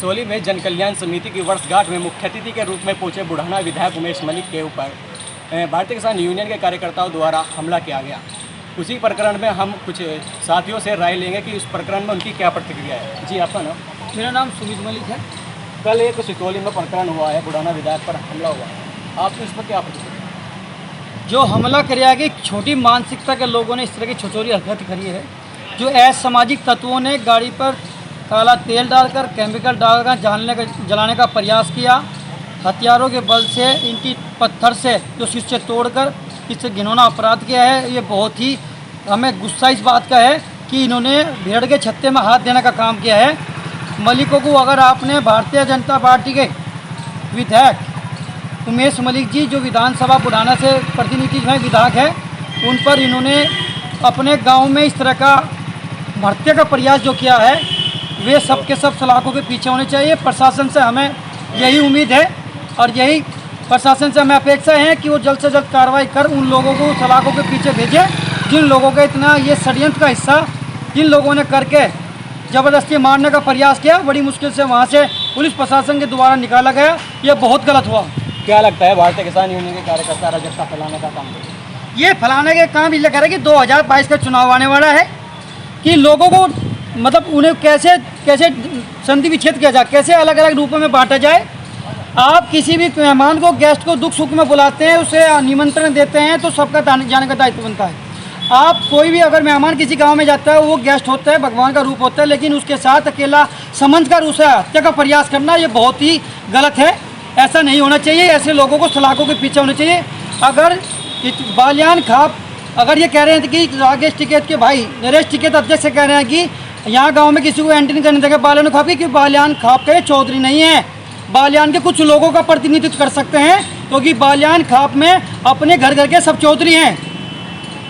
सिसोली में जन कल्याण समिति की वर्षगांठ में मुख्य अतिथि के रूप में पहुंचे बुढ़ाना विधायक उमेश मलिक के ऊपर भारतीय किसान यूनियन के कार्यकर्ताओं द्वारा हमला किया गया। उसी प्रकरण में हम कुछ साथियों से राय लेंगे कि इस प्रकरण में उनकी क्या प्रतिक्रिया है। जी, आपका नाम? मेरा नाम सुमित मलिक है। कल एक सिसोली में प्रकरण हुआ है, बुढ़ाना विधायक पर हमला हुआ है, आपको इस पर क्या प्रतिक्रिया? जो हमला किया कि छोटी मानसिकता के लोगों ने इस तरह की छोटी हरकत करी है, जो असामाजिक तत्वों ने गाड़ी पर काला तेल डालकर केमिकल डालकर जलाने का प्रयास किया, हथियारों के बल से इनकी पत्थर से जो शीशे तोड़कर इससे घिनौना अपराध किया है। ये बहुत ही हमें गुस्सा इस बात का है कि इन्होंने भेड़ के छत्ते में हाथ देने का काम किया है। मलिकों को अगर आपने भारतीय जनता पार्टी के विधायक उमेश मलिक जी जो विधानसभा बुढ़ाना से प्रतिनिधि हैं, विधायक है, उन पर इन्होंने अपने गांव में इस तरह का हत्या का प्रयास जो किया है, वे सब के सब सलाखों के पीछे होने चाहिए। प्रशासन से हमें यही उम्मीद है और यही प्रशासन से हमें अपेक्षा है कि वो जल्द से जल्द कार्रवाई कर उन लोगों को सलाखों के पीछे भेजे जिन लोगों का इतना ये षड्यंत्र का हिस्सा जिन लोगों ने करके ज़बरदस्ती मारने का प्रयास किया। बड़ी मुश्किल से वहाँ से पुलिस प्रशासन के द्वारा निकाला गया। ये बहुत गलत हुआ। क्या लगता है भारतीय किसान यूनियन के कार्यकर्ता अराजकता फैलाने का काम करें? ये फैलाने के काम इसलिए करें कि 2022 का चुनाव आने वाला है कि लोगों को मतलब उन्हें कैसे कैसे संधि विच्छेद किया जाए, कैसे अलग अलग रूपों में बांटा जाए। आप किसी भी मेहमान को, गेस्ट को दुख सुख में बुलाते हैं, उसे निमंत्रण देते हैं तो सबका जाने का दायित्व बनता है। आप कोई भी अगर मेहमान किसी गांव में जाता है, वो गेस्ट होता है, भगवान का रूप होता है, लेकिन उसके साथ अकेला समझकर उसे हत्या का प्रयास करना ये बहुत ही गलत है। ऐसा नहीं होना चाहिए। ऐसे लोगों को सलाखों के पीछे होना चाहिए। अगर बालियान खाप अगर ये कह रहे हैं कि राकेश टिकैत के भाई नरेश टिकैत अध्यक्ष से कह रहे हैं कि यहाँ गांव में किसी को एंट्री नहीं करने देगा बालियान खाप की, क्योंकि बालियान खाप का ये चौधरी नहीं है। बालियान के कुछ लोगों का प्रतिनिधित्व कर सकते हैं क्योंकि बालियान खाप में अपने घर घर के सब चौधरी हैं।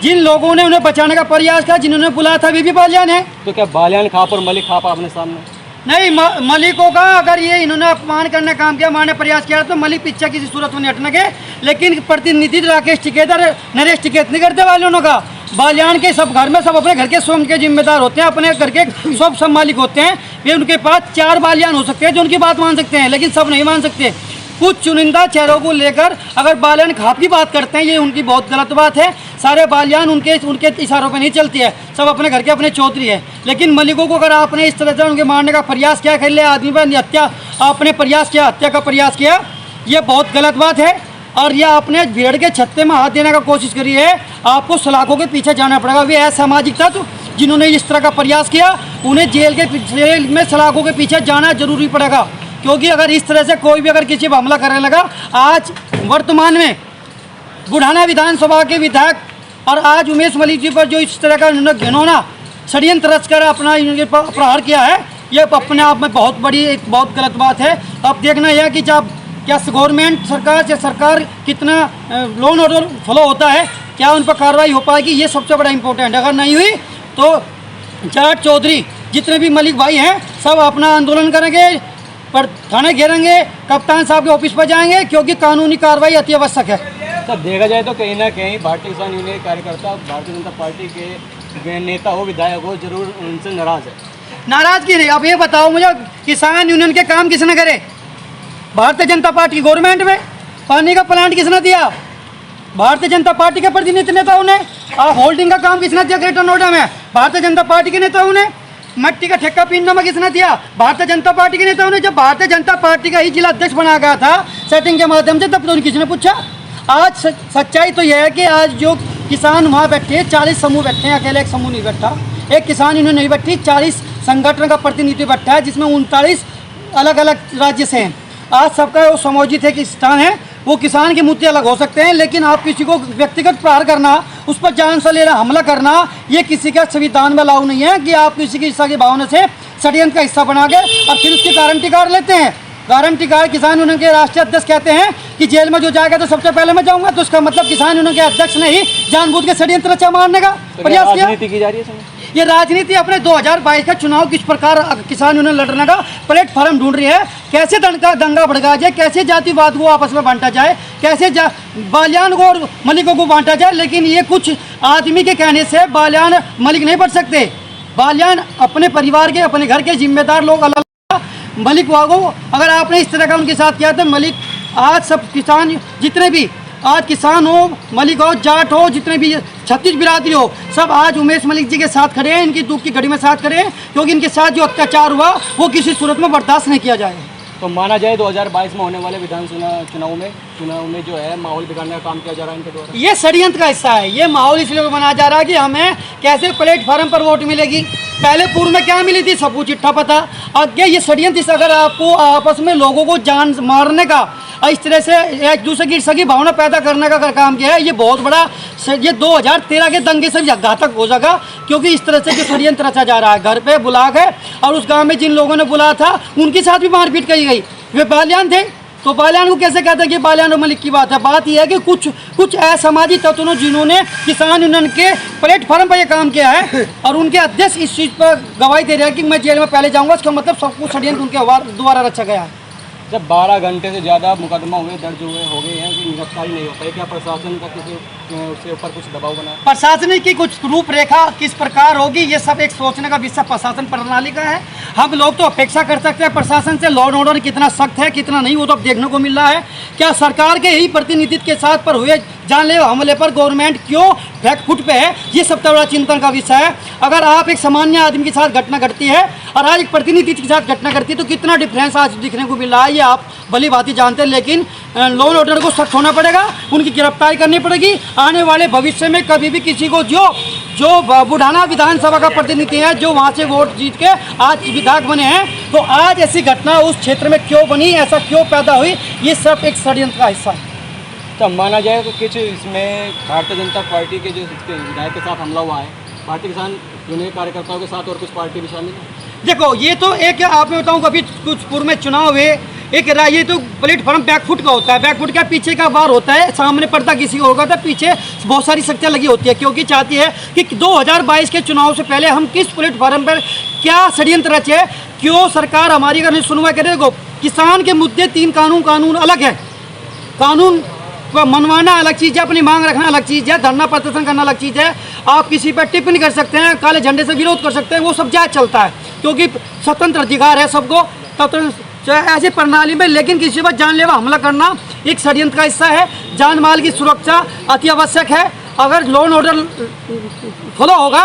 जिन लोगों ने उन्हें बचाने का प्रयास किया, जिन्होंने बुलाया था, वे भी बालियान हैं। तो क्या बालियान खाप और मलिक खाप आपने सामने? नहीं, मलिकों का अगर ये इन्होंने अपमान करने का काम किया, मारने प्रयास किया तो मलिक पीछे किसी सूरत में नहीं हटने के, लेकिन प्रतिनिधित्व राकेश टिकैत और नरेश टिकैत नहीं करते बालियानों का। बालियान के सब घर में सब अपने घर के स्वयं के जिम्मेदार होते हैं, अपने घर के सब मालिक होते हैं। वे उनके पास 4 बालियान हो सकते हैं जो उनकी बात मान सकते हैं, लेकिन सब नहीं मान सकते। कुछ चुनिंदा चेहरों को लेकर अगर बालियान खाप की बात करते हैं, ये उनकी बहुत गलत बात है। सारे बालियान उनके इशारों पे नहीं चलती है, सब अपने घर के अपने चौधरी है। लेकिन मलिकों को अगर आपने इस तरह से उनके मारने का प्रयास किया, खेल आदमी पर हत्या आपने प्रयास किया, हत्या का प्रयास किया, ये बहुत गलत बात है। और यह आपने भेड़ के छत्ते में हाथ देने का कोशिश करी है, आपको सलाखों के पीछे जाना पड़ेगा। वे असामाजिक तत्व जिन्होंने इस तरह का प्रयास किया, उन्हें जेल में सलाखों के पीछे जाना जरूरी पड़ेगा। क्योंकि अगर इस तरह से कोई भी अगर किसी पर हमला करने लगा, आज वर्तमान में बुढ़ाना विधानसभा के विधायक और आज उमेश मलिक जी पर जो इस तरह का घिनौना षड्यंत्र रचकर अपना प्रहार किया है, ये अपने आप में बहुत बड़ी एक बहुत गलत बात है। अब देखना यह कि जब क्या गवर्नमेंट सरकार से सरकार कितना लॉ एंड ऑर्डर फॉलो होता है, क्या उन पर कार्रवाई हो पाएगी, ये सबसे बड़ा इम्पोर्टेंट। अगर नहीं हुई तो जाट चौधरी जितने भी मलिक भाई हैं सब अपना आंदोलन करेंगे, पर थाने घेरेंगे, कप्तान साहब के ऑफिस पर जाएंगे, क्योंकि कानूनी कार्रवाई अति आवश्यक है। तो देखा जाए तो कहीं ना कहीं भारतीय किसान यूनियन के कार्यकर्ता भारतीय जनता पार्टी के नेता हो, विधायक हो, जरूर उनसे नाराज है। नाराज की नहीं। अब ये बताओ मुझे, किसान यूनियन के काम किसने करे? भारतीय जनता पार्टी की गवर्नमेंट में पानी का प्लांट किसने दिया? भारतीय जनता पार्टी के प्रतिनिधि नेताओं ने। होल्डिंग का काम किसने दिया ग्रेटर नोएडा में? भारतीय जनता पार्टी के नेताओं ने। मट्टी का ठेका पीने में किसने दिया? भारतीय जनता पार्टी के नेताओं ने। जब भारतीय जनता पार्टी का ही जिला अध्यक्ष बनाया गया था सेटिंग के माध्यम से, तब तो किसी ने पूछा? आज सच्चाई तो यह है कि आज जो किसान वहाँ बैठे 40 समूह बैठे हैं, अकेले एक समूह नहीं बैठा, एक किसान यूनियन नहीं बैठी, 40 संगठन का प्रतिनिधित्व बैठा है, जिसमें 39 अलग अलग राज्य से हैं। आज सबका वो समायोजित है कि स्थान है, वो किसान के मुद्दे अलग हो सकते हैं, लेकिन आप किसी को व्यक्तिगत प्रहार करना, उस पर जान से लेना, हमला करना, ये किसी का संविधान में लागू नहीं है कि आप किसी की इच्छा की भावना से षड्यंत्र का हिस्सा बना के और फिर उसकी गारंटी कार्ड लेते हैं। गारंटी कार्ड किसान यूनियन के राष्ट्रीय अध्यक्ष कहते हैं कि जेल में जो जाएगा तो सबसे पहले मैं जाऊंगा, तो इसका मतलब किसान यूनियन के अध्यक्ष ने ही जानबूझ के षड्यंत्र रचा मारने का प्रयास किया। राजनीति की जा रही है। ये राजनीति अपने 2022 का चुनाव किस प्रकार किसान यूनियन लड़ने का प्लेटफॉर्म ढूंढ रही है, कैसे दंगा भड़का जाए, कैसे जातिवाद को आपस में बांटा जाए, कैसे बालियान को और मलिकों को बांटा जाए। लेकिन ये कुछ आदमी के कहने से बालियान मलिक नहीं बन सकते। बालियान अपने परिवार के, अपने घर के जिम्मेदार लोग अलग मलिक वागो, अगर आपने इस तरह का उनके साथ किया तो मलिक आज सब किसान जितने भी आज किसान हो, मलिक हो, जाट हो, जितने भी छत्तीस बिरादरी हो, सब आज उमेश मलिक जी के साथ खड़े हैं, इनकी दुख की घड़ी में साथ खड़े हैं, क्योंकि इनके साथ जो अत्याचार हुआ वो किसी सूरत में बर्दाश्त नहीं किया जाएगा। तो माना जाए 2022 में होने वाले विधानसभा चुनाव में जो है माहौल बिगाड़ने का काम किया जा रहा है इनके द्वारा। ये षड्यंत्र का हिस्सा है। ये माहौल इसलिए बनाया जा रहा है कि हमें कैसे प्लेटफार्म पर वोट मिलेगी। पहले पूर्व में क्या मिली थी सब कुछ चिट्ठा पता। आगे ये षड्यंत्र, अगर आपको आपस में लोगों को जान मारने का, इस तरह से एक दूसरे की ईर्ष्या की भावना पैदा करने का अगर काम किया है, ये बहुत बड़ा, ये 2013 के दंगे से भी घातक हो सका, क्योंकि इस तरह से जो षड्यंत्र रचा जा रहा है। घर पे बुला के और उस गांव में जिन लोगों ने बुलाया था उनके साथ भी मारपीट करी गई। वे बालियान थे, तो बालियान को कैसे कहते हैं कि बालियान और मलिक की बात है। बात यह है कि कुछ असामाजिक तत्वों जिन्होंने किसान यूनियन के प्लेटफार्म पर यह काम किया है और उनके अध्यक्ष इस चीज़ पर गवाही दे रहे हैं कि मैं जेल में पहले जाऊंगा, इसका मतलब सब कुछ षड्यंत्र उनके द्वारा रचा गया है। जब 12 घंटे से ज़्यादा मुकदमा दर्ज हो गए हैं कि गिरफ्तारी नहीं हो पाई, क्या प्रशासन का किसी उसके ऊपर कुछ दबाव बना? प्रशासन की कुछ रूपरेखा किस प्रकार होगी, ये सब एक सोचने का विषय प्रशासन प्रणाली का है। हम लोग तो अपेक्षा कर सकते हैं प्रशासन से, लॉ एंड ऑर्डर कितना सख्त है कितना नहीं, वो तो अब देखने को मिल रहा है। क्या सरकार के ही प्रतिनिधित्व के साथ पर हुए जानलेवा हमले पर गवर्नमेंट क्यों बैकफुट पे है, ये सबसे बड़ा चिंतन का विषय है। अगर आप एक सामान्य आदमी के साथ घटना घटती है और आज एक प्रतिनिधि के साथ घटना घटती है तो कितना डिफरेंस आज दिखने को मिल रहा है, ये आप भली भांति जानते हैं। लेकिन लॉ एंड ऑर्डर को सख्त होना पड़ेगा, उनकी गिरफ्तारी करनी पड़ेगी। आने वाले भविष्य में कभी भी किसी को जो बुढ़ाना विधानसभा का प्रतिनिधि है, जो वहाँ से वोट जीत के आज विधायक बने हैं, तो आज ऐसी घटना उस क्षेत्र में क्यों बनी, ऐसा क्यों पैदा हुई, ये सब एक षड्यंत्र का हिस्सा है। तो माना जाए तो कुछ इसमें भारतीय जनता पार्टी के जो विधायक के साथ हमला हुआ है, भारतीय किसान यूनियन कार्यकर्ताओं के साथ और कुछ पार्टी भी शामिल है। देखो ये तो एक आप मैं बताऊँ, कभी कुछ पूर्व में चुनाव हुए, एक ये तो प्लेटफॉर्म बैकफुट का होता है। बैकफुट का पीछे का बार होता है, सामने पर्दा किसी को होगा तो पीछे बहुत सारी शक्तियाँ लगी होती है, क्योंकि चाहती है कि 2022 के चुनाव से पहले हम किस प्लेटफॉर्म पर क्या षड्यंत्र रचे, क्यों सरकार हमारी अगर सुनवाई करे। देखो किसान के मुद्दे 3 कानून अलग है। कानून को मनवाना अलग चीज़ है, अपनी मांग रखना अलग चीज़ है, धरना प्रदर्शन करना अलग चीज़ है। आप किसी पर टिप्पणी कर सकते हैं, काले झंडे से विरोध कर सकते हैं, वो सब जायज चलता है क्योंकि स्वतंत्र अधिकार है सबको ऐसी प्रणाली में। लेकिन किसी पर जानलेवा हमला करना एक षड्यंत्र का हिस्सा है। जान माल की सुरक्षा अति आवश्यक है। अगर लॉ एंड ऑर्डर फॉलो होगा,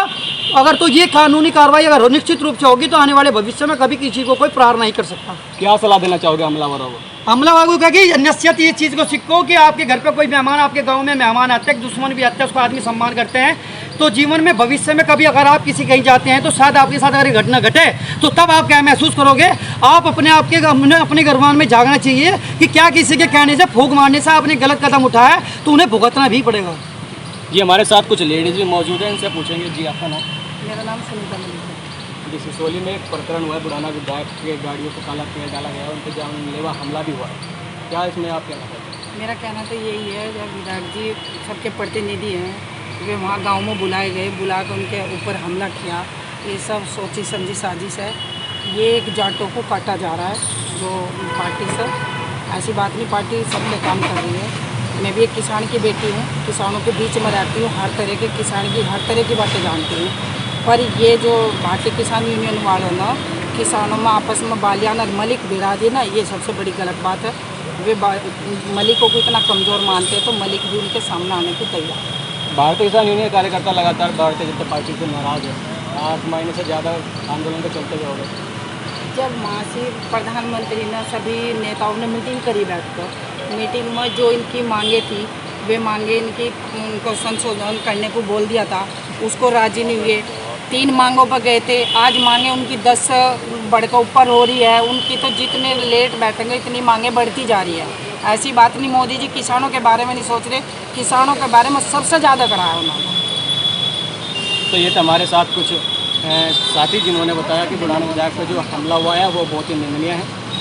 अगर तो ये कानूनी कार्रवाई अगर निश्चित रूप से होगी तो आने वाले भविष्य में कभी किसी को कोई प्रहार नहीं कर सकता। क्या सलाह देना चाहोगे हमलावरों को? हमलावर को कहेगी नसीहत ये चीज़ को सीखो कि आपके घर पे कोई मेहमान, आपके गांव में मेहमान आते हैं, दुश्मन भी आते हैं, उसको आदमी सम्मान करते हैं। तो जीवन में भविष्य में कभी अगर आप किसी कहीं जाते हैं तो शायद आपके साथ अगर ये घटना घटे तो तब आप क्या महसूस करोगे। आप अपने घरवान में जागना चाहिए कि क्या किसी के कहने से, फूंक मारने से आपने गलत कदम उठाया तो उन्हें भुगतना भी पड़ेगा। जी हमारे साथ कुछ लेडीज भी मौजूद हैं, इनसे पूछेंगे। जी आपका नाम? मेरा नाम सुनीता मलिक है। जी सिसोली में एक प्रकरण हुआ है, बुढ़ाना विधायक के गाड़ियों को काला तेल डाला गया, उन पर जानलेवा हमला भी हुआ है, क्या इसमें आप कहना चाहते हैं? मेरा कहना तो यही है, जब विधायक जी सबके प्रतिनिधि हैं, वे वहाँ गांव में बुलाए गए, बुला कर उनके ऊपर हमला किया, ये सब सोची समझी साजिश है। ये एक जाटों को काटा जा रहा है जो पार्टी से, ऐसी बात नहीं, पार्टी सब पे काम कर रही है। मैं भी एक किसान की बेटी हूँ, किसानों के बीच में रहती हूँ, हर तरह के किसान की हर तरह की बातें जानती हूँ। पर ये जो भारतीय किसान यूनियन वालों ना किसानों में आपस में बालियान और मलिक भिड़ा दी ना, ये सबसे बड़ी गलत बात है। वे मलिकों को इतना कमज़ोर मानते हैं तो मलिक भी उनके सामने आने को तैयार है। भारतीय किसान यूनियन कार्यकर्ता लगातार भारतीय जनता पार्टी से नाराज़ है, 8 महीने से ज़्यादा आंदोलन के चलते हुए हो गए। जब मानसी प्रधानमंत्री ने सभी नेताओं ने मीटिंग करी, बैठकर मीटिंग में जो इनकी मांगे थी, वे मांगे इनकी उनको संशोधन करने को बोल दिया था, उसको राजी नहीं हुए। 3 मांगों पर गए थे, आज मांगे उनकी 10 बढ़कर ऊपर हो रही है। उनकी तो जितने लेट बैठेंगे इतनी मांगे बढ़ती जा रही है। ऐसी बात नहीं, मोदी जी किसानों के बारे में नहीं सोच रहे, किसानों के बारे में सबसे ज़्यादा कराया उन्होंने। तो ये तो हमारे साथ कुछ साथी जिन्होंने बताया कि बुढ़ाना विधायक पर जो हमला हुआ है वो बहुत ही निंदनीय है।